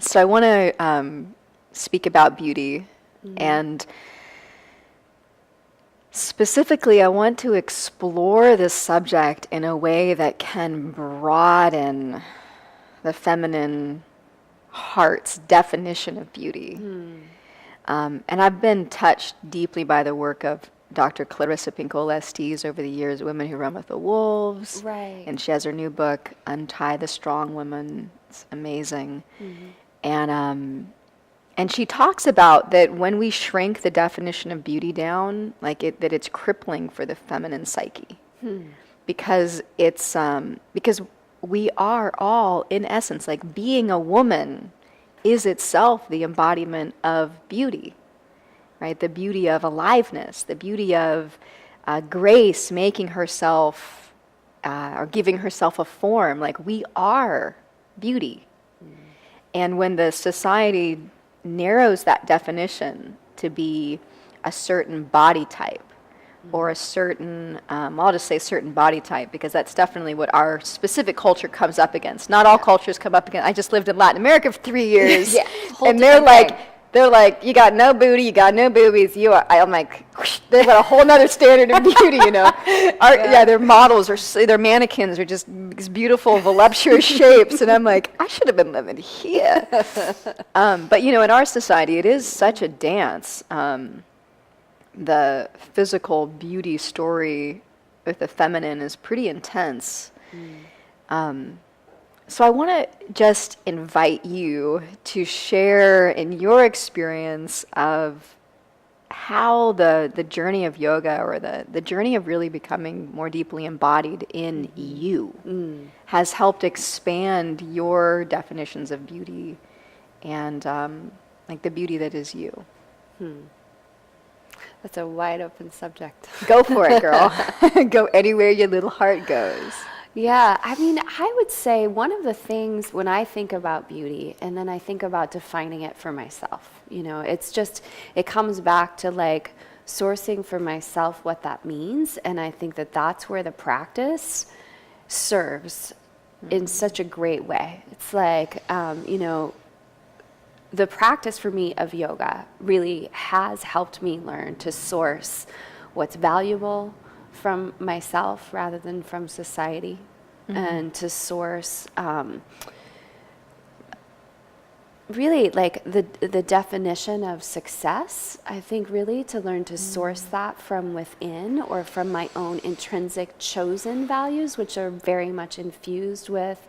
So I want to speak about beauty, and specifically, I want to explore this subject in a way that can broaden the feminine heart's definition of beauty. And I've been touched deeply by the work of Dr. Clarissa Pinkola Estes over the years, Women Who Run with the Wolves. Right. And she has her new book, Untie the Strong Woman. It's amazing. And she talks about that when we shrink the definition of beauty down, like that it's crippling for the feminine psyche. Because it's because we are all, in essence, like being a woman is itself the embodiment of beauty, right? The beauty of aliveness, the beauty of grace, making herself or giving herself a form. Like we are beauty. And when the society narrows that definition to be a certain body type or a certain, I'll just say certain body type because that's definitely what our specific culture comes up against. Not all cultures come up against. I just lived in Latin America for 3 years, and they're like, you got no booty, you got no boobies. I'm like, whoosh, they've got a whole nother standard of beauty, you know. Their models their mannequins are just these beautiful, voluptuous shapes, and I'm like, I should have been living here. But you know, in our society, it is such a dance. The physical beauty story with the feminine is pretty intense. So I want to just invite you to share in your experience of how the journey of yoga or the journey of really becoming more deeply embodied in you has helped expand your definitions of beauty and like the beauty that is you. That's a wide open subject. Go for it, girl. Go anywhere your little heart goes. Yeah, I mean, I would say one of the things when I think about beauty and then I think about defining it for myself, you know, it comes back to like sourcing for myself what that means. And I think that that's where the practice serves in such a great way. It's like, you know, the practice for me of yoga really has helped me learn to source what's valuable from myself rather than from society, and to source really like the definition of success. I think really to learn to source that from within or from my own intrinsic chosen values, which are very much infused with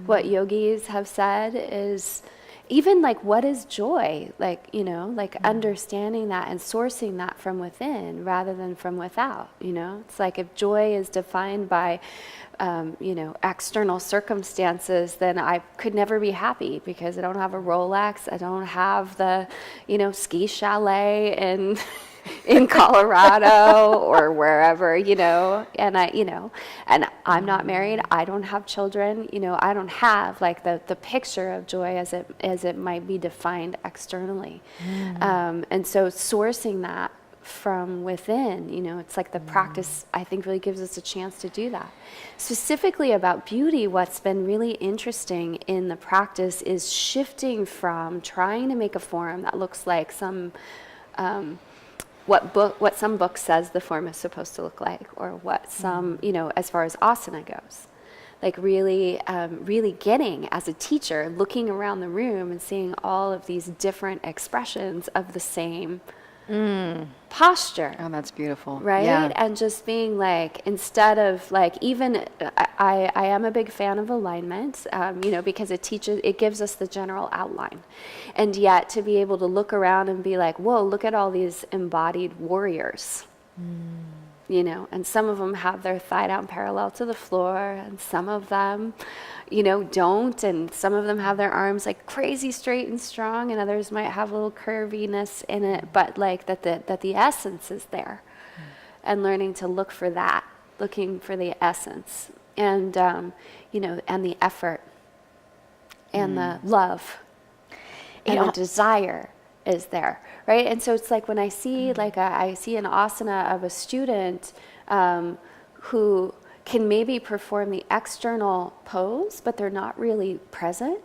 what yogis have said is even like what is joy, like, you know, like understanding that and sourcing that from within rather than from without, you know. It's like if joy is defined by you know, external circumstances, then I could never be happy because I don't have a Rolex, I don't have the, you know, ski chalet in Colorado or wherever, you know, and I'm not married, I don't have children, you know, I don't have like the picture of joy as it might be defined externally. And so sourcing that from within, you know, it's like the practice I think really gives us a chance to do that. Specifically about beauty, what's been really interesting in the practice is shifting from trying to make a form that looks like some what some book says the form is supposed to look like, or what some, you know, as far as asana goes. Like really getting, as a teacher, looking around the room and seeing all of these different expressions of the same posture. Oh, that's beautiful. Right? Yeah. And just being like, instead of like, even, I am a big fan of alignment, you know, because it gives us the general outline. And yet to be able to look around and be like, whoa, look at all these embodied warriors. You know, and some of them have their thigh down parallel to the floor, and some of them, you know, don't, and some of them have their arms like crazy straight and strong, and others might have a little curviness in it, but like that the essence is there, and learning to look for that, looking for the essence, and you know, and the effort, and the love, and the desire is there, right? And so it's like when I see I see an asana of a student who can maybe perform the external pose, but they're not really present.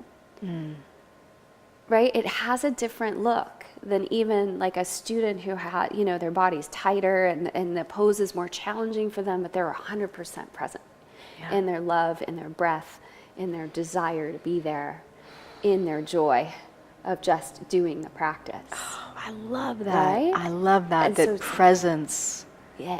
right? It has a different look than even like a student who had, their body's tighter and the pose is more challenging for them, but they're 100% present in their love, in their breath, in their desire to be there, in their joy of just doing the practice. Oh, I love that. Right? I love that, And that so presence, yeah.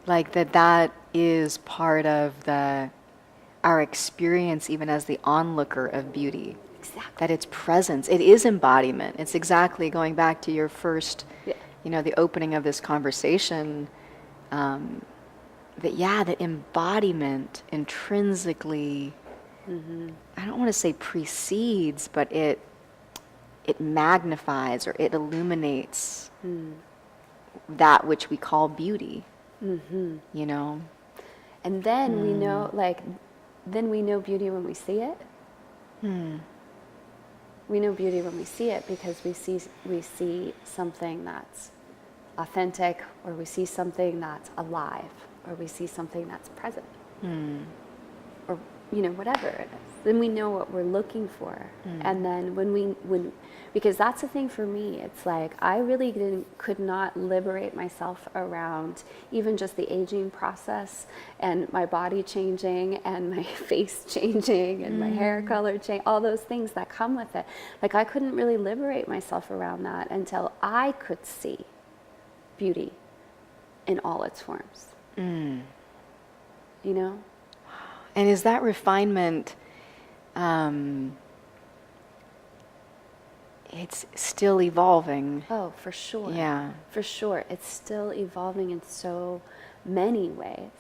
like that is part of our experience even as the onlooker of beauty. Exactly. That it's presence. It is embodiment. It's exactly going back to your first, the opening of this conversation, that embodiment intrinsically, I don't want to say precedes, but it magnifies or it illuminates that which we call beauty, you know? And then we know, then we know beauty when we see it. We know beauty when we see it because we see something that's authentic, or we see something that's alive, or we see something that's present, or whatever it is. Then we know what we're looking for, and then because that's the thing for me. It's like I really could not liberate myself around even just the aging process and my body changing and my face changing and my hair color change, all those things that come with it. Like I couldn't really liberate myself around that until I could see beauty in all its forms. And is that refinement, it's still evolving. Oh, for sure. Yeah. For sure. It's still evolving in so many ways.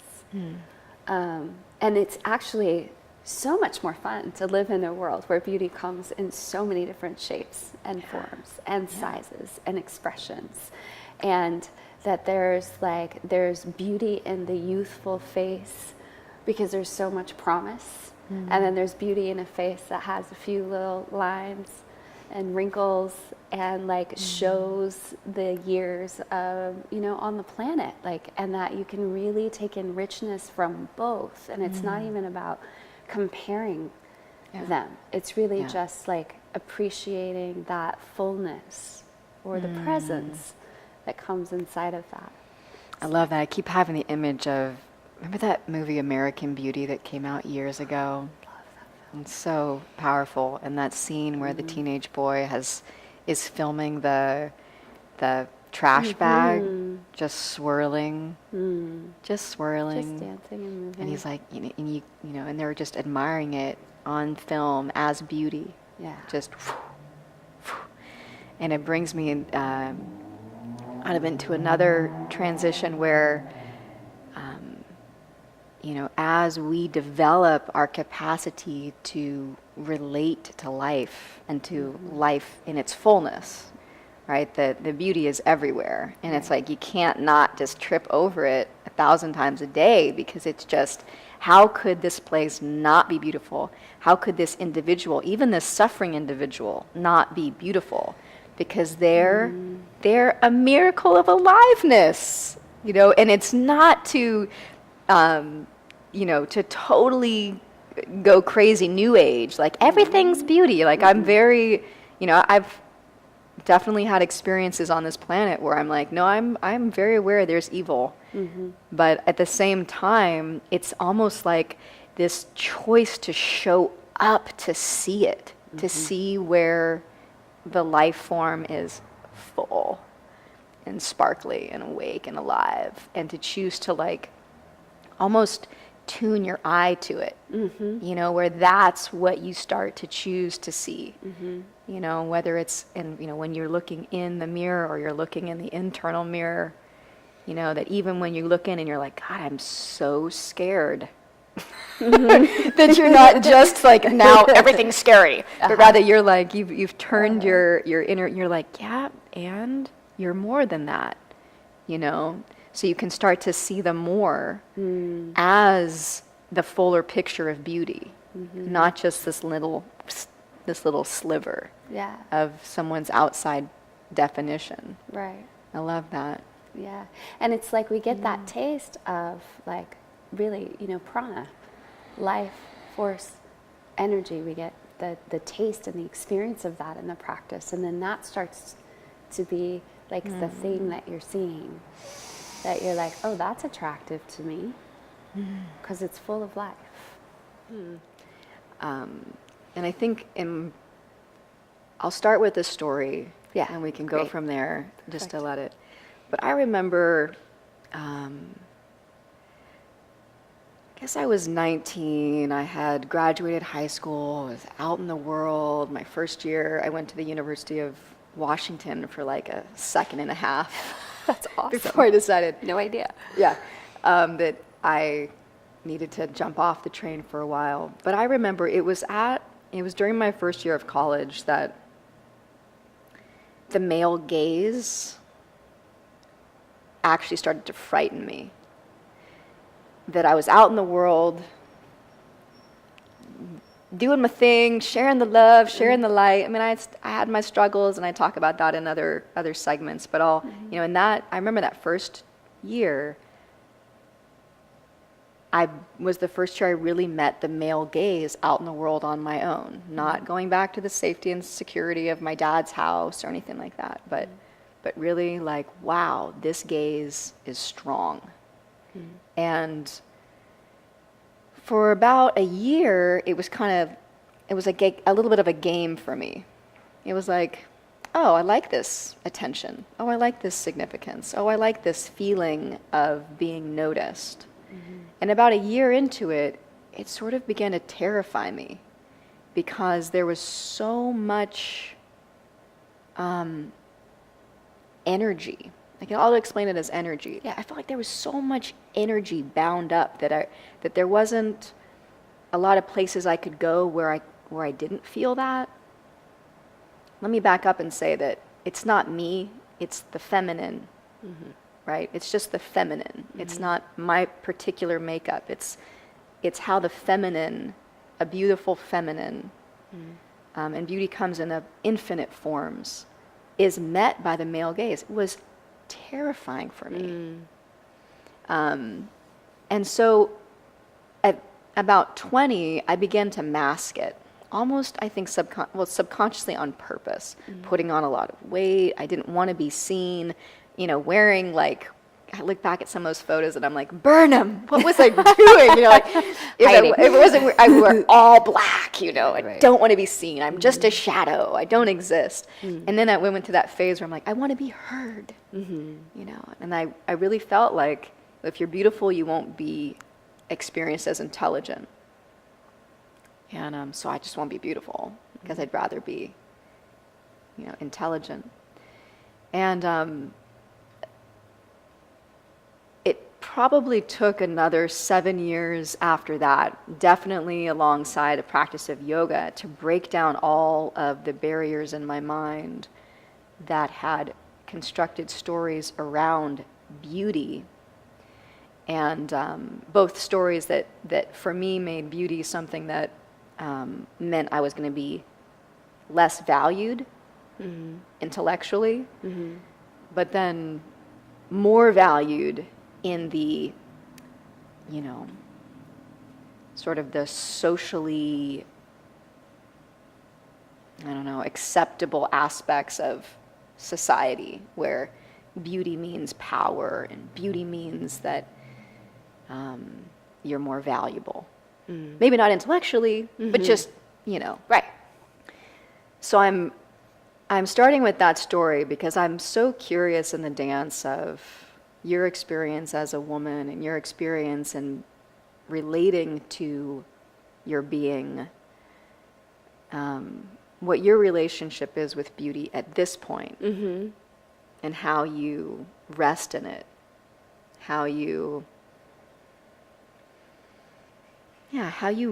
And it's actually so much more fun to live in a world where beauty comes in so many different shapes and forms and sizes and expressions. And that there's beauty in the youthful face because there's so much promise. And then there's beauty in a face that has a few little lines and wrinkles and shows the years of, on the planet, and that you can really take in richness from both. And it's not even about comparing them. It's really just appreciating that fullness or the presence that comes inside of that. I love that. I keep having the image of, remember that movie American Beauty that came out years ago? And so powerful. And that scene where the teenage boy is filming the trash bag, just swirling, just Just dancing and moving. And he's like, and they're just admiring it on film as beauty. Yeah. Just, and it brings me kind of into another transition where, as we develop our capacity to relate to life and to life in its fullness, right? The beauty is everywhere. And it's like you can't not just trip over it 1,000 times a day because it's just, how could this place not be beautiful? How could this individual, even this suffering individual, not be beautiful? Because they're a miracle of aliveness, and it's not to, to totally go crazy new age, everything's beauty. I'm very, I've definitely had experiences on this planet where I'm like, no, I'm very aware there's evil. But at the same time, it's almost like this choice to show up to see it, to see where the life form is full and sparkly and awake and alive, and to choose to almost tune your eye to it, where that's what you start to choose to see, whether it's when you're looking in the mirror or you're looking in the internal mirror, that even when you look in and you're like, God, I'm so scared. That you're not just now everything's scary, but rather you're you've turned your inner, you're like, yeah, and you're more than that, so you can start to see them more as the fuller picture of beauty, not just this little sliver of someone's outside definition. Right. I love that. Yeah. And it's we get that taste of really, prana, life, force, energy. We get the taste and the experience of that in the practice. And then that starts to be like the thing that you're seeing, that you're like, oh, that's attractive to me because it's full of life. And I think I'll start with the story, Yeah, and we can go great. from there just to Perfect. let it. But I remember, I guess I was 19. I had graduated high school. I was out in the world. My first year, I went to the University of Washington for like a second and a half. That's awesome. Before I decided, No idea. yeah, that I needed to jump off the train for a while. But I remember it was during my first year of college that the male gaze actually started to frighten me. That I was out in the world, doing my thing, sharing the love, sharing the light. I mean, I had my struggles, and I talk about that in other segments. But in that, I remember that first year, I was the first year I really met the male gaze out in the world on my own, not going back to the safety and security of my dad's house or anything like that, but really like, wow, this gaze is strong. And for about a year, it was a little bit of a game for me. It was like, oh, I like this attention. Oh, I like this significance. Oh, I like this feeling of being noticed. And about a year into it, it sort of began to terrify me because there was so much energy. I'll explain it as energy. Yeah. I felt like there was so much energy bound up that there wasn't a lot of places I could go where I didn't feel that. Let me back up and say that it's not me, it's the feminine. Right? It's just the feminine. It's not my particular makeup. It's how the feminine, a beautiful feminine, and beauty comes in infinite forms, is met by the male gaze. It was terrifying for me. And so at about 20, I began to mask it. Almost, I think, subconsciously on purpose, putting on a lot of weight. I didn't want to be seen. Wearing I look back at some of those photos and I'm like, burn them. What was I doing? If it wasn't, I wear all black, I Right. don't want to be seen. I'm just a shadow. I don't exist. And then I went to that phase where I'm like, I want to be heard, and I really felt like if you're beautiful, you won't be experienced as intelligent. And so I just want to be beautiful because I'd rather be, intelligent. And it probably took another 7 years after that, definitely alongside a practice of yoga, to break down all of the barriers in my mind that had constructed stories around beauty. And both stories that for me made beauty something that meant I was going to be less valued intellectually, but then more valued in the, sort of the socially, acceptable aspects of society, where beauty means power and beauty means that you're more valuable. Maybe not intellectually, but just, Right. So I'm starting with that story because I'm so curious in the dance of your experience as a woman and your experience in relating to your being, what your relationship is with beauty at this point, and how you rest in it, how you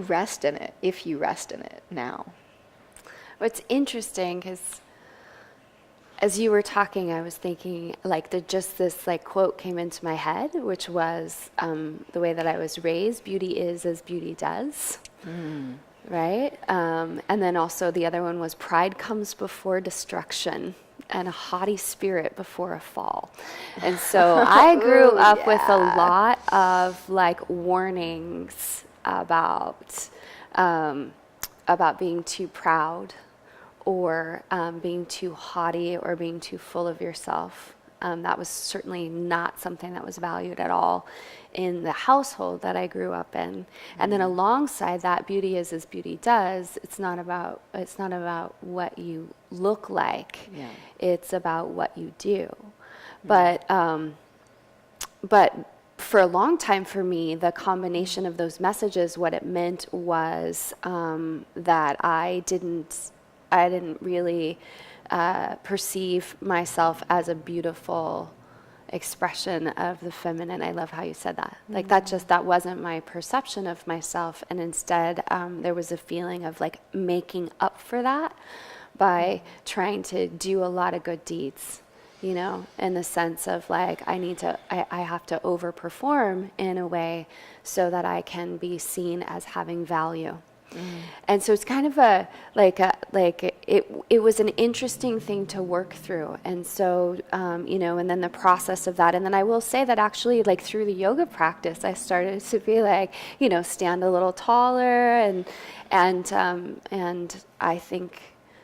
rest in it, if you rest in it now. What's interesting, because as you were talking, I was thinking, this quote came into my head, which was the way that I was raised: beauty is as beauty does. Right? And then also the other one was, pride comes before destruction, and a haughty spirit before a fall. And so I grew up with a lot of warnings about about being too proud or being too haughty or being too full of yourself. That was certainly not something that was valued at all in the household that I grew up in. And then alongside that, beauty is as beauty does. It's not about what you look like. Yeah. It's about what you do. But for a long time for me, the combination of those messages, what it meant was that I didn't really perceive myself as a beautiful expression of the feminine. I love how you said that. Like that wasn't my perception of myself. And instead, there was a feeling of like making up for that by trying to do a lot of good deeds, you know, in the sense of like, I have to overperform in a way so that I can be seen as having value. And so it's kind of it was an interesting thing to work through. And so, you know, and then the process of that. And then I will say that actually, like through the yoga practice, I started to be like, you know, stand a little taller and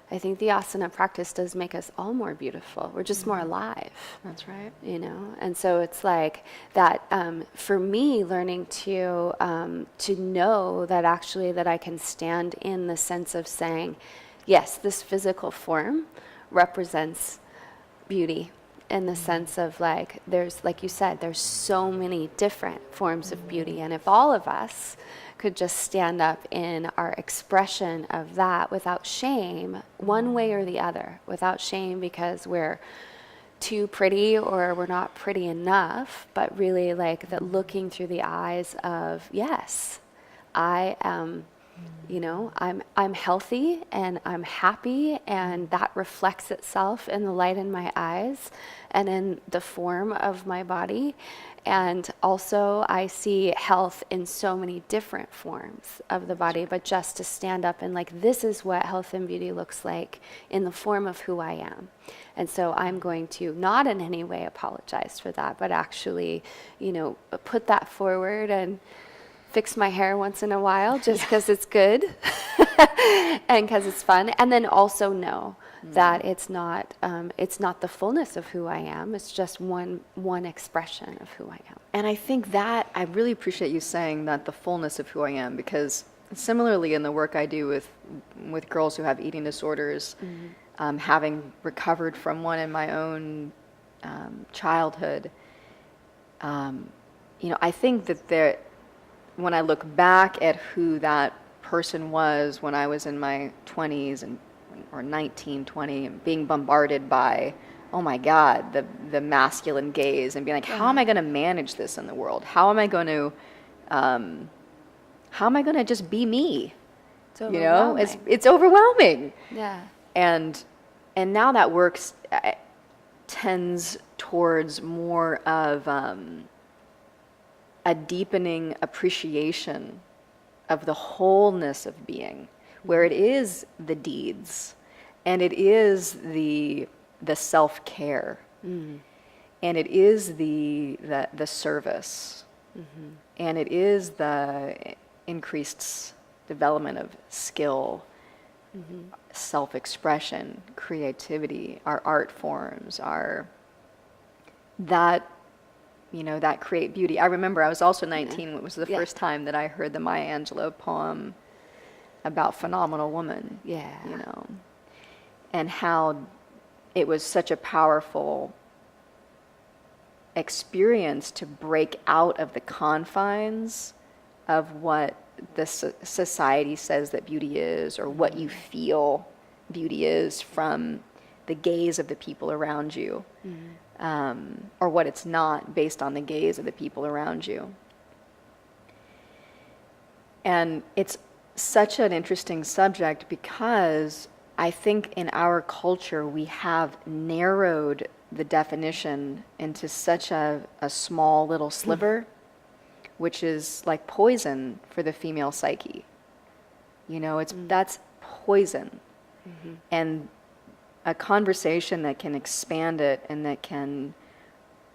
I think the asana practice does make us all more beautiful. We're just more alive. That's right. You know, and so it's like that for me, learning to know that actually that I can stand in the sense of saying, yes, this physical form represents beauty in the sense of like, there's, like you said, there's so many different forms of beauty. And if all of us could just stand up in our expression of that without shame, one way or the other, without shame because we're too pretty or we're not pretty enough, but really like that looking through the eyes of, yes, I am, you know, I'm healthy and I'm happy, and that reflects itself in the light in my eyes and in the form of my body. And also I see health in so many different forms of the body, but just to stand up and like, this is what health and beauty looks like in the form of who I am. And so I'm going to not in any way apologize for that, but actually, you know, put that forward and fix my hair once in a while just because it's good and because it's fun. And then also know that it's not the fullness of who I am. It's just one expression of who I am. And I think that I really appreciate you saying that, the fullness of who I am, because similarly in the work I do with girls who have eating disorders, having recovered from one in my own childhood, you know, I think that when I look back at who that person was when I was in my 20s or 19, 20, and being bombarded by, oh my God, the masculine gaze, and being like, how am I going to manage this in the world? How am I going to just be me? It's you know, overwhelming. it's overwhelming. Yeah. And now that work tends towards more of a deepening appreciation of the wholeness of being, where it is the deeds, and it is the self-care, and it is the service, and it is the increased development of skill, self-expression, creativity, our art forms, that create beauty. I remember I was also 19 when it was the first time that I heard the Maya Angelou poem about Phenomenal Woman. Yeah. You know, and how it was such a powerful experience to break out of the confines of what the society says that beauty is, or what you feel beauty is from the gaze of the people around you. Or what it's not based on the gaze of the people around you. And it's such an interesting subject because I think in our culture we have narrowed the definition into such a small little sliver, which is like poison for the female psyche. You know, that's poison. And a conversation that can expand it and that can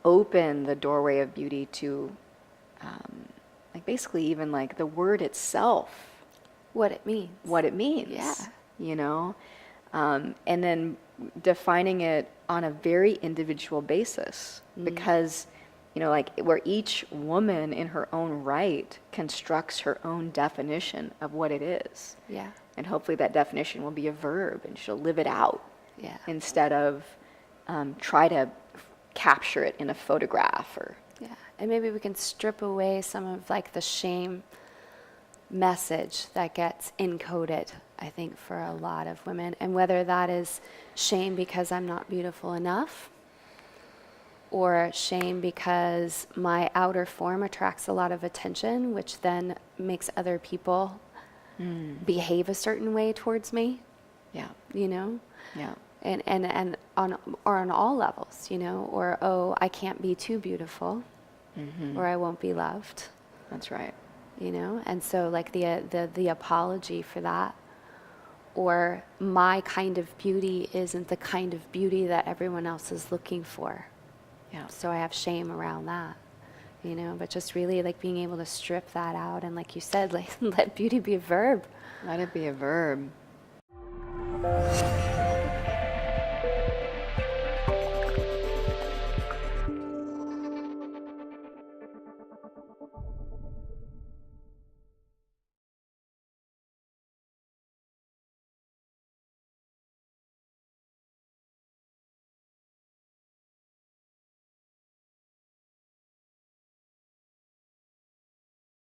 open the doorway of beauty to, like basically even like the word itself what it means. what it means. Yeah. You know? And then defining it on a very individual basis, because, you know, like where each woman in her own right constructs her own definition of what it is. Yeah. And hopefully that definition will be a verb and she'll live it out Yeah. instead of try to capture it in a photograph or. Yeah. And maybe we can strip away some of like the shame message that gets encoded, I think, for a lot of women. And whether that is shame because I'm not beautiful enough, or shame because my outer form attracts a lot of attention, which then makes other people behave a certain way towards me, Yeah. you know? Yeah. And on all levels, you know, or, oh, I can't be too beautiful, or I won't be loved. That's right. You know, and so like the apology for that, or my kind of beauty isn't the kind of beauty that everyone else is looking for. Yeah. So I have shame around that, you know, but just really like being able to strip that out and, like you said, like let beauty be a verb. Let it be a verb.